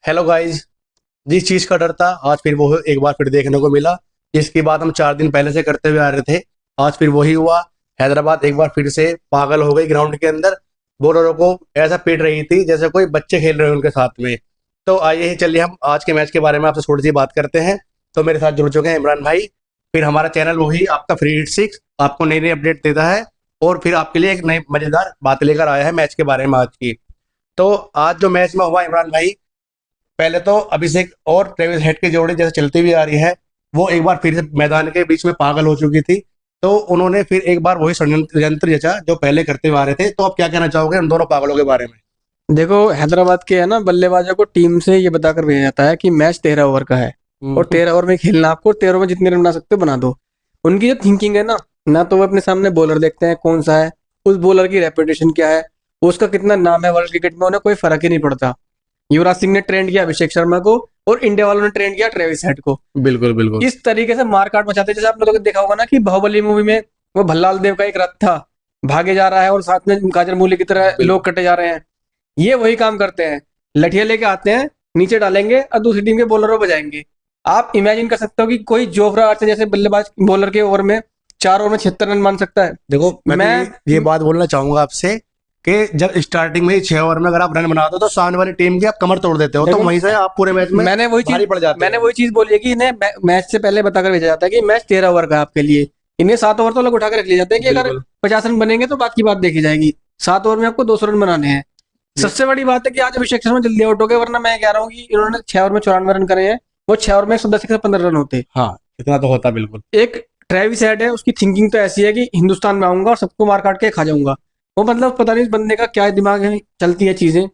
Hello guys. जिस चीज़ का डर था आज फिर वो एक बार फिर देखने को मिला। जिसकी बात हम 4 दिन पहले से करते हुए आ रहे थे, आज फिर वही हुआ। हैदराबाद एक बार फिर से पागल हो गई ग्राउंड के अंदर। बॉलरों को ऐसा पीट रही थी जैसे कोई बच्चे खेल रहे हैं उनके साथ में। तो आइए ही चलिए हम आज के मैच के बारे में आपसे थोड़ी सी बात करते हैं। तो मेरे साथ जुड़ चुके हैं इमरान भाई। फिर हमारा चैनल वही आपका फ्री हिट 6 आपको नई नई अपडेट देता है और फिर आपके लिए एक नई मजेदार बात लेकर आया है मैच के बारे में आज की। तो आज जो मैच में हुआ इमरान भाई, पहले तो अभिषेक और ट्रेविस हेड की जोड़ी जैसे चलती हुई आ रही है, वो एक बार फिर से मैदान के बीच में पागल हो चुकी थी। तो उन्होंने फिर एक बार वही षड्यंत्र रचा जो पहले करते हुए आ रहे थे। तो आप क्या कहना चाहोगे उन दोनों पागलों के बारे में? देखो, हैदराबाद के है ना बल्लेबाजों को टीम से ये बताकर भेजा जाता है कि मैच 13 ओवर का है और हम्म। 13 ओवर में खेलना आपको, 13 में जितने रन बना सकते हो बना दो। उनकी जो थिंकिंग है ना तो वो अपने सामने बॉलर देखते हैं कौन सा है, उस बॉलर की रेपुटेशन क्या है, उसका कितना नाम है वर्ल्ड क्रिकेट में, उन्हें कोई फर्क ही नहीं पड़ता। युवराज सिंह ने ट्रेंड किया अभिषेक शर्मा को और इंडिया वालों ने ट्रेंड किया ट्रेविस हेड को। बिल्कुल बिल्कुल। इस तरीके से मारकाट मचाते, जैसे आप लोगों ने देखा होगा ना कि बाहुबली मूवी में वो भल्लाल देव का एक रथ था, भागे जा रहा है और साथ में काजर मूली की तरह बिल्कुल लोग कटे जा रहे हैं। ये वही काम करते हैं, लठिया लेके आते हैं, नीचे डालेंगे और दूसरी टीम के बॉलर को बजाएंगे। आप इमेजिन कर सकते हो कि कोई जोफ्रा आर्चर जैसे बल्लेबाज बॉलर के ओवर में 4 ओवर में 76 रन मान सकता है। देखो, मैं तो मैं ये बात बोलना चाहूंगा आपसे कि जब स्टार्टिंग में ही 6 ओवर में अगर आप रन बनाते हो तो सामने वाली टीम की आप कमर तोड़ देते हो, तो देखो, वहीं से आप पूरे मैच में मैंने वही चीज भारी पड़ जाते मैंने हो। वही चीज बोली है कि इन्हें मैच से पहले बताकर भेजा जाता है कि मैच 13 ओवर का है आपके लिए। इन्हें 7 ओवर तो अलग उठा के रख लिए जाते हैं कि अगर बिल्कुल। 50 रन बनेंगे तो बाकी बात देखी जाएगी। 7 ओवर में आपको 200 रन बनाने हैं। सबसे बड़ी बात है कि आज अभिषेक शर्मा जल्दी आउट हो गए, वरना मैं कह रहा हूँ कि इन्होंने 6 ओवर में 94 रन करे हैं, वो 6 ओवर में 110 से 15 रन होते। हाँ, इतना तो होता बिल्कुल। एक ट्रेविस हेड है, उसकी थिंकिंग तो ऐसी है कि हिंदुस्तान में आऊंगा और सबको मार काट के खा जाऊंगा। वो मतलब पता नहीं इस बंदे का क्या दिमाग में चलती है चीजें।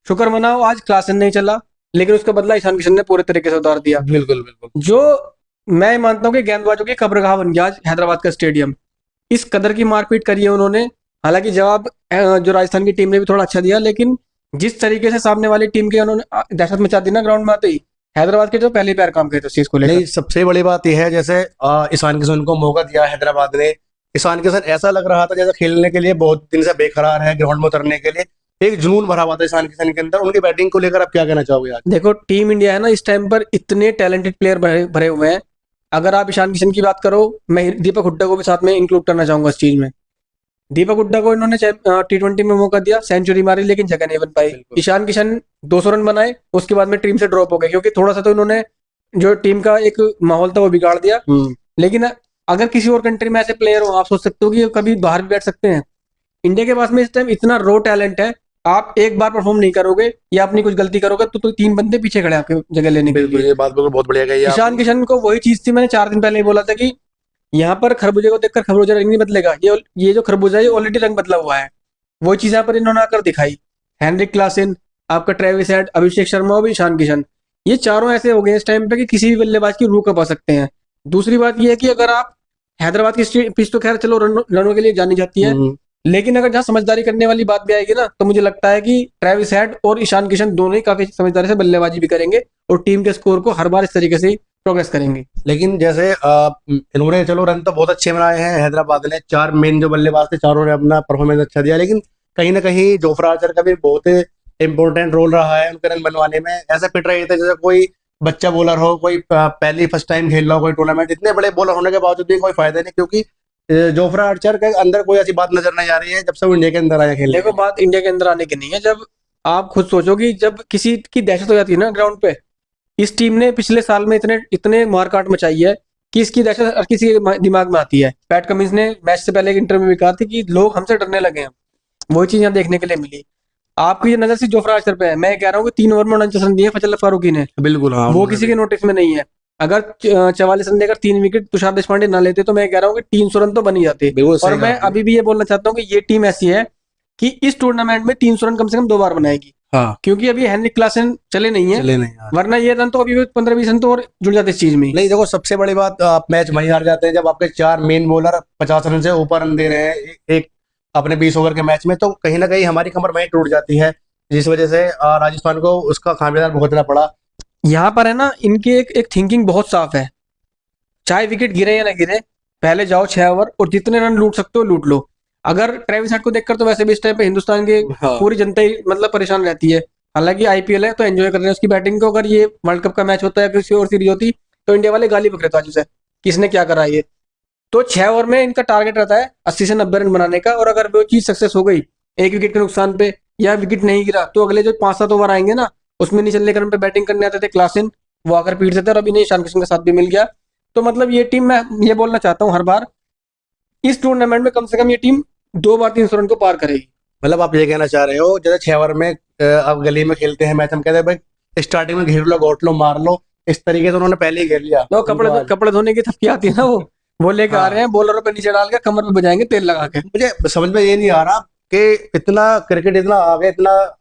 शुक्र मनाओ आज क्लासन नहीं चला, लेकिन उसका बदला ईशान किशन ने पूरे तरीके से उतार दिया। बिल्कुल बिल्कुल। जो मैं मानता हूँ कि गेंदबाजों की कब्रगाह बन गया आज हैदराबाद का स्टेडियम। इस कदर की मारपीट करी है उन्होंने। हालांकि जवाब जो राजस्थान की टीम ने भी थोड़ा अच्छा दिया, लेकिन जिस तरीके से सामने वाली टीम के उन्होंने दहशत मचा दी ना ग्राउंड में आते ही, हैदराबाद के जो पहले ही पैर काम किए थे उस चीज को लेकर। नहीं, सबसे बड़ी बात यह है जैसे ईशान किशन को मौका दिया हैदराबाद ने। ईशान किशन ऐसा लग रहा था जैसे खेलने के लिए बहुत दिन से बेकरार है, ग्राउंड में उतरने के लिए एक जुनून भरा हुआ था ईशान किशन के अंदर। उनकी बैटिंग को लेकर आप क्या कहना चाहोगे आज? देखो, टीम इंडिया है ना इस टाइम पर इतने टैलेंटेड प्लेयर भरे भरे हुए हैं। अगर आप ईशान किशन की बात करो, मैं दीपक हुड्डा को भी साथ में इंक्लूड करना चाहूंगा इस चीज में। दीपक हुड्डा को इन्होंने T20 में मौका दिया, सेंचुरी मारी, लेकिन जगह नहीं बन पाई। बिल्कुल। ईशान किशन 200 रन बनाए, उसके बाद में टीम से ड्रॉप हो गए क्योंकि थोड़ा सा तो इन्होंने जो टीम का एक माहौल था वो बिगाड़ दिया। लेकिन अगर किसी और कंट्री में ऐसे प्लेयर हो, आप सोच सकते हो कि ये कभी बाहर भी बैठ सकते हैं। इंडिया के पास में इस टाइम इतना रो टैलेंट है, आप एक बार परफॉर्म नहीं करोगे या अपनी कुछ गलती करोगे तो 3 बंदे पीछे खड़े हैं आपके जगह लेने के बिल्कुल, लिए। ये बात बिल्कुल बहुत बढ़िया कही ईशान आपने। किशन को वही चीज थी, मैंने 4 दिन पहले ही बोला था कि यहाँ पर खरबूजे को देखकर खरबूजा रंग नहीं बदलेगा। ये जो खरबूजा है ये ऑलरेडी रंग बदला हुआ है। वो चीज यहाँ पर इन्होंने आकर दिखाई। हेनरिक क्लासन, आपका ट्रेविस हेड, अभिषेक शर्मा और ईशान किशन, ये चारों ऐसे हो गए इस टाइम पे कि किसी भी बल्लेबाज की रूह कपा सकते हैं। दूसरी बात ये है कि अगर आप हैदराबाद की पिच तो खैर चलो रनों के लिए जानी जाती है, हम्म। लेकिन अगर जहाँ समझदारी करने वाली बात भी आएगी ना तो मुझे लगता है कि ट्रेविस हेड और ईशान किशन दोनों ही काफी समझदारी से बल्लेबाजी भी करेंगे और टीम के स्कोर को हर बार इस तरीके से प्रोग्रेस करेंगे। लेकिन जैसे इन्होंने चलो रन तो बहुत अच्छे बनाए हैं, हैदराबाद ने 4 मेन जो बल्लेबाज थे चारों ने अपना परफॉर्मेंस अच्छा दिया, लेकिन कहीं ना कहीं जोफ्रा आर्चर का भी बहुत इंपॉर्टेंट रोल रहा है उनके रन बनवाने में। ऐसा पिट रहे थे जैसे कोई बच्चा बॉलर हो, कोई पहली फर्स्ट टाइम खेल रहा हो कोई टूर्नामेंट। इतने बड़े बॉलर होने के बावजूद भी कोई फायदा नहीं, क्योंकि जोफ्रा आर्चर के अंदर कोई ऐसी बात नजर नहीं आ रही है जब से वो इंडिया के अंदर आया खेलने के देखो, लिए। बात इंडिया के अंदर आने की नहीं है। जब आप खुद सोचो कि जब किसी की दहशत हो जाती है ना ग्राउंड पे, इस टीम ने पिछले साल में इतने इतने मारकाट मचाई है कि इसकी दहशत हर किसी के दिमाग में आती है। पैट कमिंस ने मैच से पहले एक इंटरव्यू में कहा था कि लोग हमसे डरने लगे हैं। वही चीज यहाँ देखने के लिए मिली। आपकी ये नजर सिर्फ जोफ्रा आर्चर पे है, मैं कह रहा हूँ कि 3 ओवर में 49 रन दिए फजल फारूकी ने, बिल्कुल, हाँ वो उन्होंने किसी भी। के नोटिस में नहीं है। अगर 44 रन देकर 3 विकेट तुषार देशपांडे ना लेते तो मैं कह रहा हूँ कि 300 रन तो बन ही जाते। बिल्कुल और सही कहा मैं आपने। अभी भी ये बोलना चाहता हूँ कि ये टीम ऐसी है कि इस टूर्नामेंट में 300 रन कम से कम 2 बार बनाएगी, हाँ। क्योंकि अभी हेनरिक क्लासन चले नहीं है। चले नहीं यार। वरना ये रन तो अभी भी 15-20 रन तो और जुड़ जाते इस चीज में। नहीं, देखो सबसे बड़ी बात, आप मैच वहीं हार जाते हैं जब आपके 4 मेन बॉलर 50 रन से ऊपर रन दे रहे हैं एक अपने 20 ओवर के मैच में। तो कहीं ना कहीं हमारी कमर वहीं टूट जाती है, जिस वजह से राजस्थान को उसका खामियाजा भुगतना पड़ा। यहाँ पर है ना इनकी एक थिंकिंग बहुत साफ है। चाहे विकेट गिरे या ना गिरे, पहले जाओ 6 ओवर और जितने रन लूट सकते हो लूट लो। अगर ट्रेविस हेड को देखकर तो वैसे भी इस टाइम पे हिंदुस्तान की हाँ। पूरी जनता ही मतलब परेशान रहती है। हालांकि आईपीएल है तो एंजॉय कर रहे हैं उसकी बैटिंग को। अगर ये वर्ल्ड कप का मैच होता है, किसी और सीरीज होती, तो इंडिया वाले गाली बक रहे थे आज उसे, किसने क्या करा ये। तो 6 ओवर में इनका टारगेट रहता है 80 से 90 रन बनाने का, और अगर वो चीज सक्सेस हो गई, एक विकेट के नुकसान पे या विकेट नहीं गिरा, तो अगले जो 5-7 ओवर आएंगे ना, उसमें नीचे क्रम पे बैटिंग करने आते थे क्लासन, वो आकर पीट देते, और अभी नहीं, ईशान किशन का साथ भी मिल गया। तो मतलब ये टीम, मैं ये बोलना चाहता हूँ, हर बार इस टूर्नामेंट में कम से कम ये टीम 2 बार 300 रन को पार करेगी। मतलब आप ये कहना चाह रहे हो जैसे 6 ओवर में अब गली में खेलते हैं मैच, हम कहते हैं भाई स्टार्टिंग में घेर लो, गोट लो, मार लो, इस तरीके से उन्होंने पहले ही घेर लिया। तो कपड़े धोने की थपकी आती है ना, वो लेकर आ रहे हैं, बॉलरों पे नीचे डाल के कमर पे बजाएंगे तेल लगा के। मुझे समझ में ये नहीं आ रहा कि इतना क्रिकेट इतना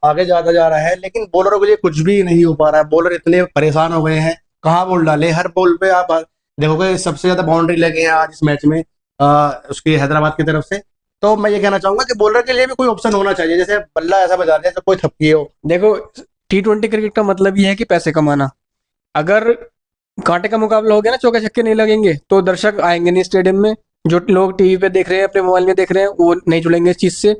आगे जाता जा रहा है, लेकिन बॉलरों के लिए कुछ भी नहीं हो पा रहा है। बॉलर इतने परेशान हो गए हैं, कहाँ बॉल डाले, हर बॉल पे आप देखोगे सबसे ज्यादा बाउंड्री लगे हैं आज इस मैच में उसकी हैदराबाद की तरफ से। तो मैं ये कहना चाहूंगा कि बॉलर के लिए भी कोई ऑप्शन होना चाहिए, जैसे बल्ला ऐसा बजा दे जैसे कोई थपकी हो। देखो, T20 क्रिकेट का मतलब ये है कि पैसे कमाना। अगर कांटे का मुकाबला हो गया ना, चौके छक्के नहीं लगेंगे, तो दर्शक आएंगे नहीं स्टेडियम में। जो लोग टीवी पे देख रहे हैं, अपने मोबाइल में देख रहे हैं, वो नहीं जुड़ेंगे इस चीज से।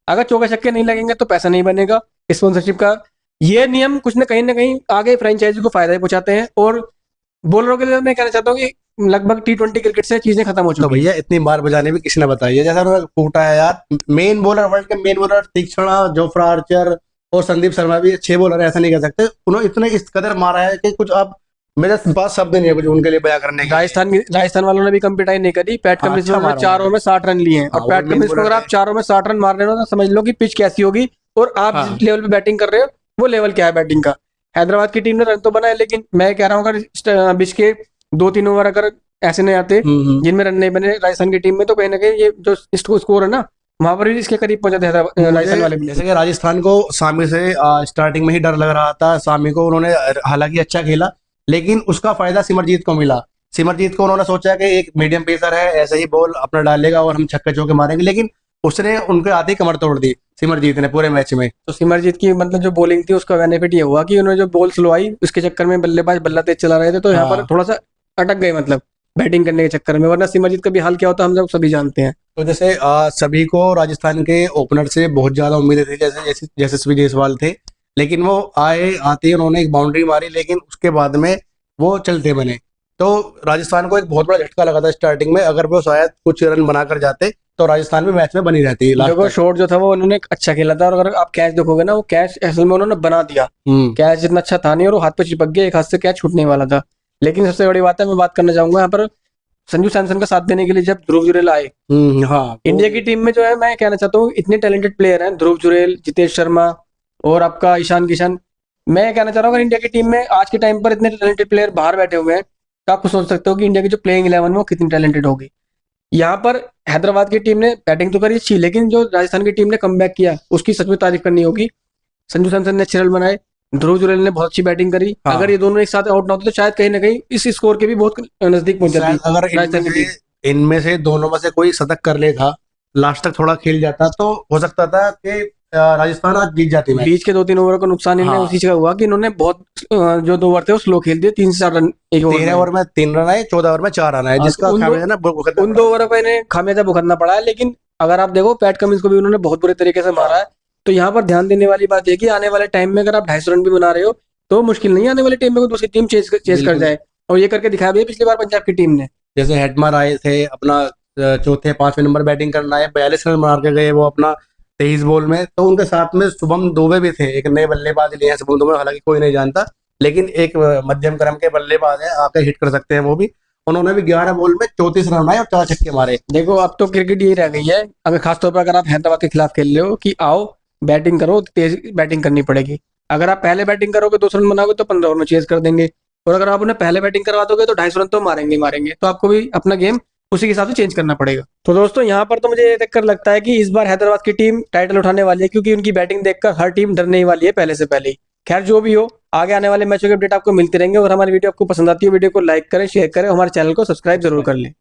अगर चौके छक्के नहीं लगेंगे तो पैसा नहीं बनेगा स्पॉन्सरशिप का। ये नियम कुछ न कहीं आगे फ्रेंचाइजी को फायदा ही पहुंचाते हैं। और बॉलरों के लिए मैं कहना चाहता हूँ कि लगभग T20 क्रिकेट से चीजें खत्म हो तो चुकी है। भैया इतनी मार बजाने भी किसी ने बताई है, जैसा उन्होंने फूटा है यार। मेन बॉलर, वर्ल्ड के मेन बॉलर तीक्ष्णा, जोफ्रा आर्चर और संदीप शर्मा भी अच्छे बॉलर है, ऐसा नहीं कह सकते। उन्होंने इतने इस कदर मारा है कि कुछ अब मेरे पास शब्द नहीं है कुछ उनके लिए बयां करने के। राजस्थान वालों ने भी कम पिटाई नहीं करी। पैट हाँ, कमिंस अच्छा ने मारा 4 ओवर में 60 रन लिए हैं, हाँ, और वो पैट मेन कमिंस को बॉलर अगर आप है। 4 ओवर में 60 रन मार रहे हो, तो समझ लो कि पिच कैसी होगी, और आप हाँ। जिस लेवल पे बैटिंग कर रहे हो वो लेवल क्या है बैटिंग का। हैदराबाद की टीम ने रन तो बनाए, लेकिन मैं कह रहा हूँ अगर बिच के 2-3 ओवर अगर ऐसे नहीं आते जिनमें रन नहीं बने राजस्थान की टीम में, तो कहीं ना कहीं ये जो स्कोर है ना, वहां पर भी इसके करीब पहुंचे थे राजस्थान वाले भी। जैसे कि राजस्थान को सामी से स्टार्टिंग में ही डर लग रहा था। सामी को उन्होंने हालांकि अच्छा खेला, लेकिन उसका फायदा सिमरजीत को मिला। सिमरजीत को उन्होंने सोचा कि एक मीडियम पेसर है, ऐसे ही बॉल अपना डालेगा और हम छक्के चौके मारेंगे, लेकिन उसने उनके आते ही कमर तोड़ दी सिमरजीत ने पूरे मैच में। तो सिमरजीत की मतलब जो बॉलिंग थी, उसका बेनिफिट ये हुआ कि उन्होंने जो बॉल स्लो आई, उसके चक्कर में बल्लेबाज बल्ला तेज चला रहे थे, तो यहाँ पर हाँ। थोड़ा सा अटक गए, मतलब बैटिंग करने के चक्कर में। वरना सिमरजीत का भी हाल क्या होता हम लोग सभी जानते हैं। तो जैसे सभी को राजस्थान के ओपनर से बहुत ज्यादा उम्मीदें थी, जैसे जैसे यशस्वी जायसवाल थे, लेकिन वो आते ही उन्होंने एक बाउंड्री मारी, लेकिन उसके बाद में वो चलते बने। तो राजस्थान को एक बहुत बड़ा झटका लगा था स्टार्टिंग में। अगर वो शायद कुछ रन बनाकर जाते तो राजस्थान भी मैच में बनी रहती लास्ट देखो, तक। शॉट जो था वो उन्होंने अच्छा खेला था, और अगर आप कैच देखोगे ना, वो कैच असल में उन्होंने बना दिया। कैच इतना अच्छा था नहीं, और वो हाथ पे चिपक गया, एक हाथ से कैच छूटने वाला था। लेकिन सबसे बड़ी बात है, मैं बात करना चाहूंगा यहाँ पर संजू सैमसन का साथ देने के लिए जब ध्रुव जुरेल आए हाँ। इंडिया की टीम में, जो है मैं कहना चाहता हूँ, इतने टैलेंटेड प्लेयर हैं, ध्रुव जुरेल, जितेश शर्मा और आपका ईशान किशन। मैं कहना चाह रहा हूँ, अगर इंडिया की टीम में आज के टाइम पर इतने टैलेंटेड प्लेयर बाहर बैठे हुए हैं, तो आप खुद सोच सकते हो कि इंडिया की जो प्लेइंग 11 में वो कितनी टैलेंटेड होगी। यहाँ पर हैदराबाद की टीम ने बैटिंग तो करी अच्छी, लेकिन जो राजस्थान की टीम ने कमबैक किया, उसकी सच में तारीफ करनी होगी। संजू सैमसन ने अच्छे रन बनाए, ध्रुव जुरेल ने बहुत अच्छी बैटिंग करी। हाँ। अगर ये दोनों एक साथ आउट ना होते, तो शायद कहीं ना कहीं इस स्कोर के भी बहुत नजदीक पहुंच जाती शायद अगर राजस्थान की टीम। इनमें से दोनों में से कोई शतक कर लेता, लास्ट तक थोड़ा खेल जाता, तो हो सकता था कि राजस्थान आज जीत जाती मैच। बीच के 2-3 ओवर का नुकसान इन्हें हाँ। उसी चीज का हुआ कि इन्होंने बहुत जो 2 ओवर थे वो स्लो खेल दिए, 3 से 4 रन एक ओवर 13 ओवर में 3 रन आए, 14 ओवर में 4 रन आए, जिसका उन खामियाजा ना उन 2 ओवरों को इन्हें खामियाजा भुगतना पड़ा है। लेकिन अगर आप देखो, पैट कमिंस को भी उन्होंने बहुत बुरे तरीके से मारा है। तो यहाँ पर ध्यान देने वाली बात है कि आने वाले टाइम में अगर आप 250 रन भी बना रहे हो, तो मुश्किल नहीं है आने वाले टाइम में कोई दूसरी टीम चेज कर बिल्कुल। जाए। और ये करके दिखाया भी है पिछली बार पंजाब की टीम ने। जैसे हेटमार आए थे अपना चौथे 5वें नंबर बैटिंग करना है, 42 रन मार के गए वो अपना 23 बॉल में। तो उनके साथ में शुभम दुबे भी थे, एक नए बल्लेबाज लिए हैं शुभम दुबे, हालांकि कोई नहीं जानता, लेकिन एक मध्यम क्रम के बल्लेबाज है, आकर हिट कर सकते हैं वो भी। उन्होंने भी 11 बॉल में 34 रन बनाए और 4 छक्के मारे। देखो, अब तो क्रिकेट यही रह गई है, अगर खासतौर पर अगर आप हैदराबाद के खिलाफ खेल रहे हो, कि आओ बैटिंग करो, तेज बैटिंग करनी पड़ेगी। अगर आप पहले बैटिंग करोगे 200 रन बनाओगे, तो 15 ओवर में चेज कर देंगे। और अगर आप उन्हें पहले बैटिंग करवा दोगे, तो 250 रन तो मारेंगे मारेंगे। तो आपको भी अपना गेम उसी के हिसाब से चेंज करना पड़ेगा। तो दोस्तों, यहाँ पर तो मुझे ये देखकर लगता है कि इस बार हैदराबाद की टीम टाइटल उठाने वाली है, क्योंकि उनकी बैटिंग देखकर हर टीम डरने ही वाली है पहले से पहले ही। खैर, जो भी हो, आगे आने वाले मैचों के अपडेट आपको मिलते रहेंगे। और हमारी वीडियो आपको पसंद आती है, वीडियो को लाइक करें, शेयर करें, हमारे चैनल को सब्सक्राइब जरूर कर लें।